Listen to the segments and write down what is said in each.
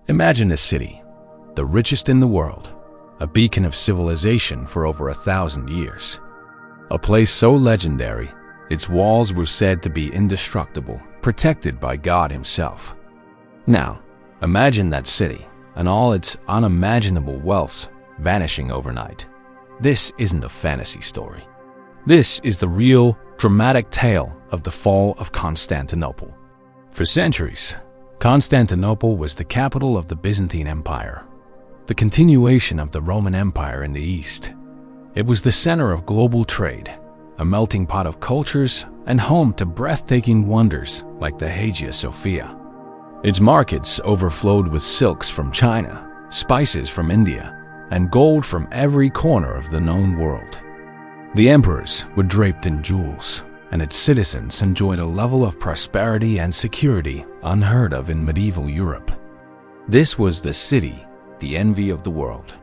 Imagine a city, the richest in the world, a beacon of civilization for over 1,000 years. A place so legendary, its walls were said to be indestructible, protected by God himself. Now, imagine that city and all its unimaginable wealth vanishing overnight. This isn't a fantasy story. This is the real, dramatic tale of the fall of Constantinople. For centuries, Constantinople was the capital of the Byzantine Empire, the continuation of the Roman Empire in the East. It was the center of global trade, a melting pot of cultures, and home to breathtaking wonders like the Hagia Sophia. Its markets overflowed with silks from China, spices from India, and gold from every corner of the known world. The emperors were draped in jewels, and its citizens enjoyed a level of prosperity and security unheard of in medieval Europe. This was the city, the envy of the world.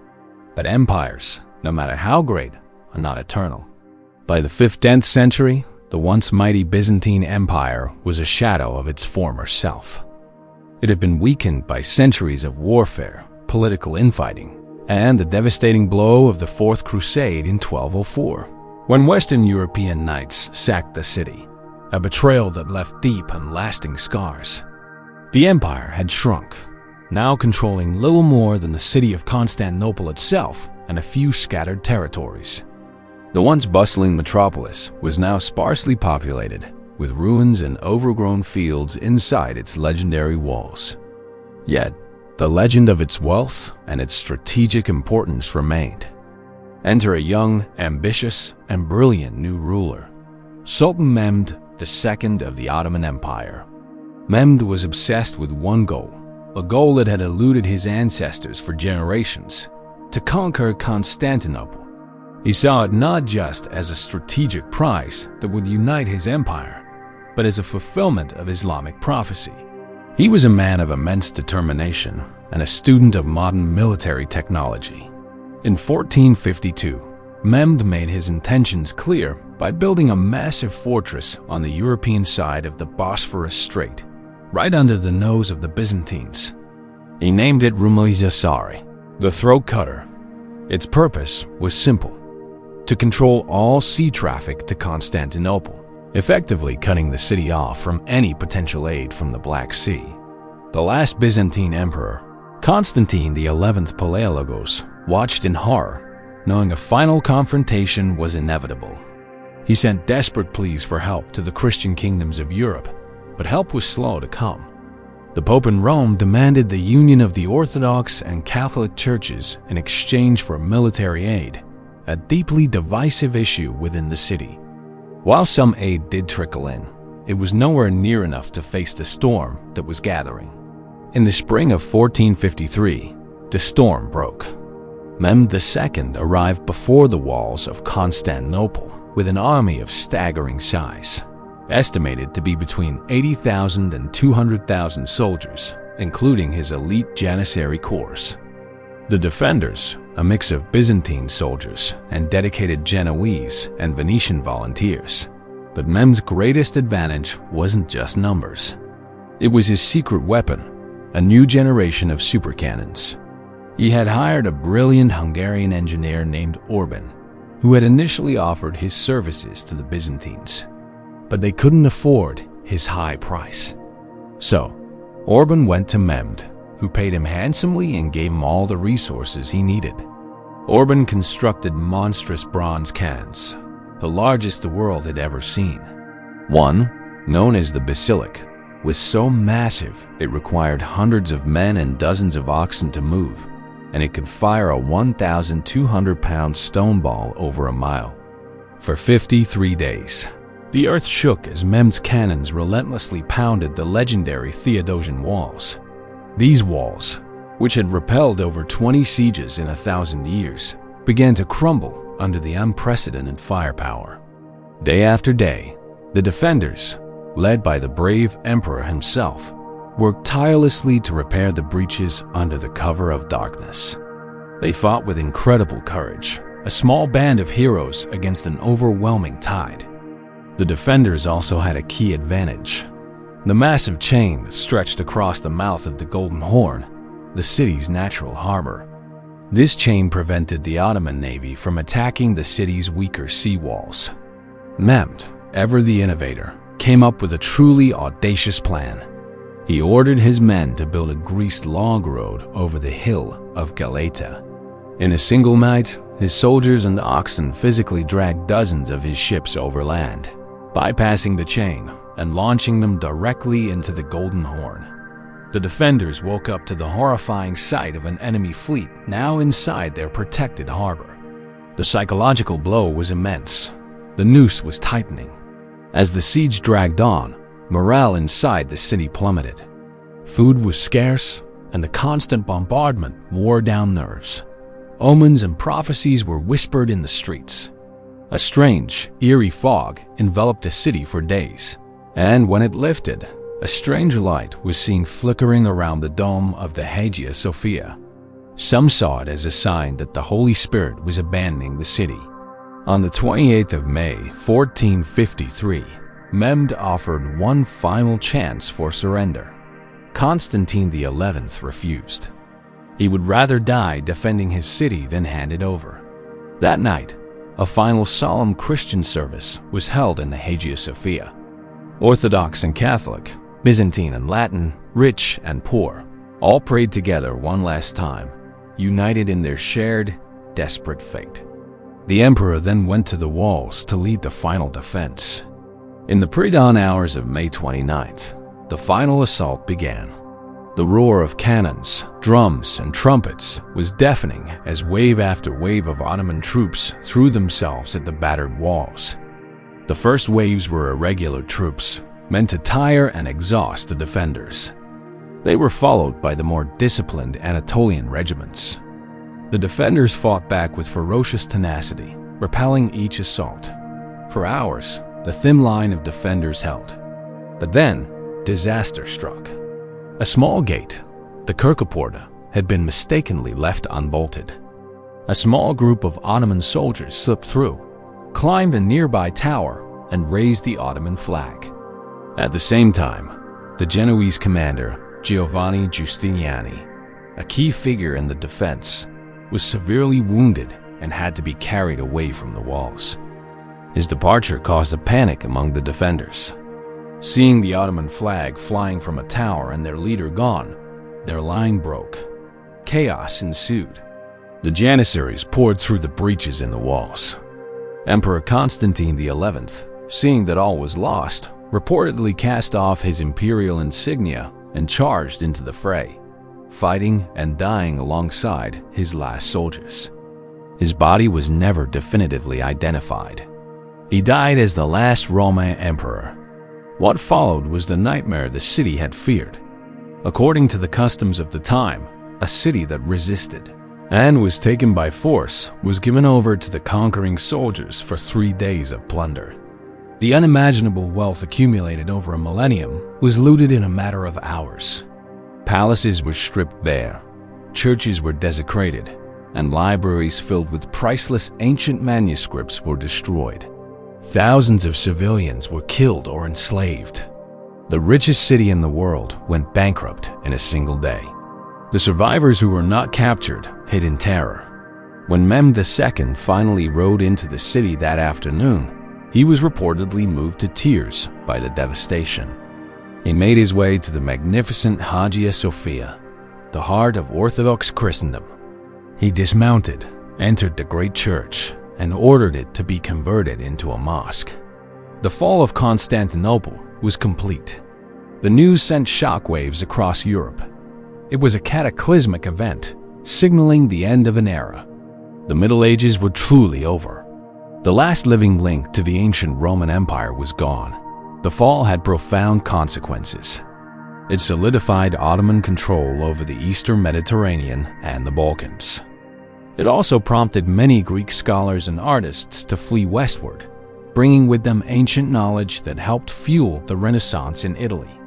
But empires, no matter how great, are not eternal. By the 15th century, the once mighty Byzantine Empire was a shadow of its former self. It had been weakened by centuries of warfare, political infighting, and the devastating blow of the Fourth Crusade in 1204, when Western European knights sacked the city, a betrayal that left deep and lasting scars. The empire had shrunk, now controlling little more than the city of Constantinople itself and a few scattered territories. The once bustling metropolis was now sparsely populated, with ruins and overgrown fields inside its legendary walls. Yet, the legend of its wealth and its strategic importance remained. Enter a young, ambitious, and brilliant new ruler, Sultan Mehmed II of the Ottoman Empire. Mehmed was obsessed with one goal, a goal that had eluded his ancestors for generations: to conquer Constantinople. He saw it not just as a strategic prize that would unite his empire, but as a fulfillment of Islamic prophecy. He was a man of immense determination and a student of modern military technology. In 1452, Mehmed made his intentions clear by building a massive fortress on the European side of the Bosphorus Strait, right under the nose of the Byzantines. He named it Rumeli, the throat cutter. Its purpose was simple: to control all sea traffic to Constantinople, effectively cutting the city off from any potential aid from the Black Sea. The last Byzantine emperor, Constantine XI Palaiologos, watched in horror, knowing a final confrontation was inevitable. He sent desperate pleas for help to the Christian kingdoms of Europe, but help was slow to come. The Pope in Rome demanded the union of the Orthodox and Catholic churches in exchange for military aid, a deeply divisive issue within the city. While some aid did trickle in, it was nowhere near enough to face the storm that was gathering. In the spring of 1453, the storm broke. Mehmed II arrived before the walls of Constantinople with an army of staggering size, estimated to be between 80,000 and 200,000 soldiers, including his elite Janissary corps. The defenders, a mix of Byzantine soldiers and dedicated Genoese and Venetian volunteers. But Mehmed's greatest advantage wasn't just numbers. It was his secret weapon, a new generation of supercannons. He had hired a brilliant Hungarian engineer named Orban, who had initially offered his services to the Byzantines. But they couldn't afford his high price. So, Orban went to Mehmed, who paid him handsomely and gave him all the resources he needed. Orban constructed monstrous bronze cannons, the largest the world had ever seen. One, known as the Basilic, was so massive it required hundreds of men and dozens of oxen to move, and it could fire a 1,200-pound stone ball over a mile. For 53 days, the earth shook as Mehmed's cannons relentlessly pounded the legendary Theodosian walls. These walls, which had repelled over 20 sieges in 1,000 years, began to crumble under the unprecedented firepower. Day after day, the defenders, led by the brave emperor himself, worked tirelessly to repair the breaches under the cover of darkness. They fought with incredible courage, a small band of heroes against an overwhelming tide. The defenders also had a key advantage. The massive chain that stretched across the mouth of the Golden Horn the city's natural harbor. This chain prevented the Ottoman navy from attacking the city's weaker seawalls. Mehmed, ever the innovator, came up with a truly audacious plan. He ordered his men to build a greased log road over the hill of Galata. In a single night, his soldiers and oxen physically dragged dozens of his ships overland, bypassing the chain and launching them directly into the Golden Horn. The defenders woke up to the horrifying sight of an enemy fleet now inside their protected harbor. The psychological blow was immense. The noose was tightening. As the siege dragged on, morale inside the city plummeted. Food was scarce, and the constant bombardment wore down nerves. Omens and prophecies were whispered in the streets. A strange, eerie fog enveloped the city for days, and when it lifted, a strange light was seen flickering around the dome of the Hagia Sophia. Some saw it as a sign that the Holy Spirit was abandoning the city. On the 28th of May, 1453, Mehmed offered one final chance for surrender. Constantine XI refused. He would rather die defending his city than hand it over. That night, a final solemn Christian service was held in the Hagia Sophia. Orthodox and Catholic, Byzantine and Latin, rich and poor, all prayed together one last time, united in their shared, desperate fate. The emperor then went to the walls to lead the final defense. In the pre-dawn hours of May 29th, the final assault began. The roar of cannons, drums, and trumpets was deafening as wave after wave of Ottoman troops threw themselves at the battered walls. The first waves were irregular troops, meant to tire and exhaust the defenders. They were followed by the more disciplined Anatolian regiments. The defenders fought back with ferocious tenacity, repelling each assault. For hours, the thin line of defenders held. But then, disaster struck. A small gate, the Kirkeporta, had been mistakenly left unbolted. A small group of Ottoman soldiers slipped through, climbed a nearby tower, and raised the Ottoman flag. At the same time, the Genoese commander, Giovanni Giustiniani, a key figure in the defense, was severely wounded and had to be carried away from the walls. His departure caused a panic among the defenders. Seeing the Ottoman flag flying from a tower and their leader gone, their line broke. Chaos ensued. The Janissaries poured through the breaches in the walls. Emperor Constantine XI, seeing that all was lost, reportedly cast off his imperial insignia and charged into the fray, fighting and dying alongside his last soldiers. His body was never definitively identified. He died as the last Roman emperor. What followed was the nightmare the city had feared. According to the customs of the time, a city that resisted and was taken by force was given over to the conquering soldiers for 3 days of plunder. The unimaginable wealth accumulated over a millennium was looted in a matter of hours. Palaces were stripped bare, churches were desecrated, and libraries filled with priceless ancient manuscripts were destroyed. Thousands of civilians were killed or enslaved. The richest city in the world went bankrupt in a single day. The survivors who were not captured hid in terror. When Mehmed II finally rode into the city that afternoon, he was reportedly moved to tears by the devastation. He made his way to the magnificent Hagia Sophia, the heart of Orthodox Christendom. He dismounted, entered the great church, and ordered it to be converted into a mosque. The fall of Constantinople was complete. The news sent shockwaves across Europe. It was a cataclysmic event, signaling the end of an era. The Middle Ages were truly over. The last living link to the ancient Roman Empire was gone. The fall had profound consequences. It solidified Ottoman control over the Eastern Mediterranean and the Balkans. It also prompted many Greek scholars and artists to flee westward, bringing with them ancient knowledge that helped fuel the Renaissance in Italy.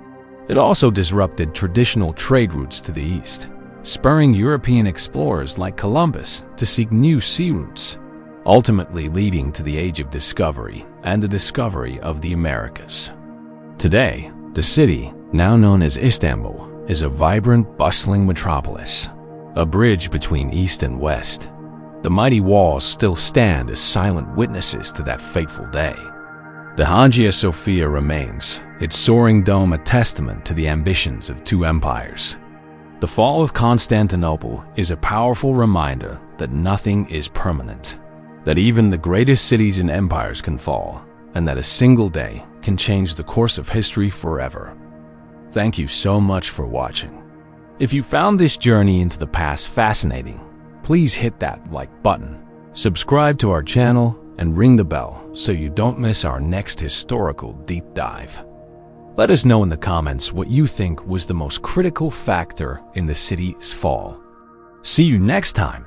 It also disrupted traditional trade routes to the east, spurring European explorers like Columbus to seek new sea routes, ultimately leading to the Age of Discovery and the discovery of the Americas. Today, the city, now known as Istanbul, is a vibrant, bustling metropolis, a bridge between East and West. The mighty walls still stand as silent witnesses to that fateful day. The Hagia Sophia remains, its soaring dome a testament to the ambitions of two empires. The fall of Constantinople is a powerful reminder that nothing is permanent, that even the greatest cities and empires can fall, and that a single day can change the course of history forever. Thank you so much for watching. If you found this journey into the past fascinating, please hit that like button, subscribe to our channel, and ring the bell so you don't miss our next historical deep dive. Let us know in the comments what you think was the most critical factor in the city's fall. See you next time.